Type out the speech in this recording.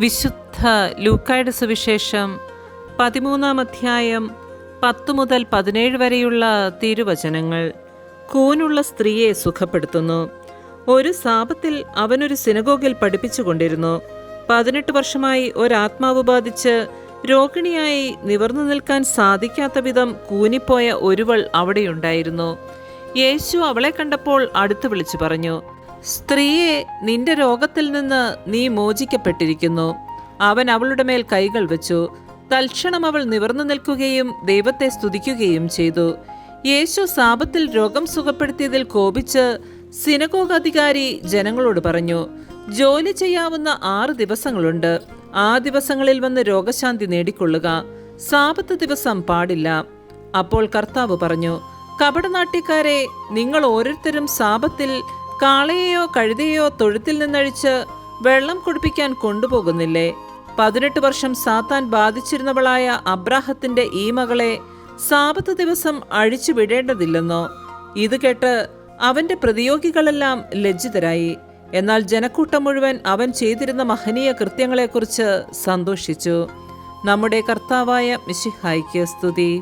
വിശുദ്ധ ലൂക്കായുടെ സുവിശേഷം 13-ാം അധ്യായം 10 മുതൽ 17 വരെയുള്ള തിരുവചനങ്ങൾ. കൂനുള്ള സ്ത്രീയെ സുഖപ്പെടുത്തുന്നു. ഒരു സാപത്തിൽ അവനൊരു സിനഗോഗിൽ പഠിപ്പിച്ചുകൊണ്ടിരുന്നു. 18 വർഷമായി ഒരാത്മാവ് ബാധിച്ച് രോഗിണിയായി നിവർന്നു നിൽക്കാൻ സാധിക്കാത്ത വിധം കൂനിപ്പോയ ഒരുവൾ അവിടെയുണ്ടായിരുന്നു. യേശു അവളെ കണ്ടപ്പോൾ അടുത്ത് വിളിച്ചു പറഞ്ഞു, സ്ത്രീയെ, നിന്റെ രോഗത്തിൽ നിന്ന് നീ മോചിക്കപ്പെട്ടിരിക്കുന്നു. അവൻ അവളുടെ മേൽ കൈകൾ വെച്ചു. തൽക്ഷണം അവൾ നിവർന്നു നിൽക്കുകയും ദൈവത്തെ സ്തുതിക്കുകയും ചെയ്തു. യേശു സാപത്തിൽ രോഗം സുഖപ്പെടുത്തിയതിൽ കോപിച്ച് സിനഗോഗ് അധികാരി ജനങ്ങളോട് പറഞ്ഞു, ജോലി ചെയ്യാവുന്ന 6 ദിവസങ്ങളുണ്ട്. ആ ദിവസങ്ങളിൽ വന്ന് രോഗശാന്തി നേടിക്കൊള്ളുക, സാപത്ത് ദിവസം പാടില്ല. അപ്പോൾ കർത്താവ് പറഞ്ഞു, കപടനാട്യക്കാരെ, നിങ്ങൾ ഓരോരുത്തരും സാപത്തിൽ കാളയെയോ കഴുതയെയോ തൊഴുത്തിൽ നിന്നഴിച്ച് വെള്ളം കുടിപ്പിക്കാൻ കൊണ്ടുപോകുന്നില്ലേ? 18 വർഷം സാത്താൻ ബാധിച്ചിരുന്നവളായ അബ്രാഹത്തിന്റെ ഈ മകളെ സാപത്ത് ദിവസം അഴിച്ചു വിടേണ്ടതില്ലെന്നോ? ഇത് കേട്ട് അവന്റെ പ്രതിയോഗികളെല്ലാം ലജ്ജിതരായി. എന്നാൽ ജനക്കൂട്ടം മുഴുവൻ അവൻ ചെയ്തിരുന്ന മഹനീയ കൃത്യങ്ങളെക്കുറിച്ച് സന്തോഷിച്ചു. നമ്മുടെ കർത്താവായ മിശിഹായ്ക്ക് സ്തുതി.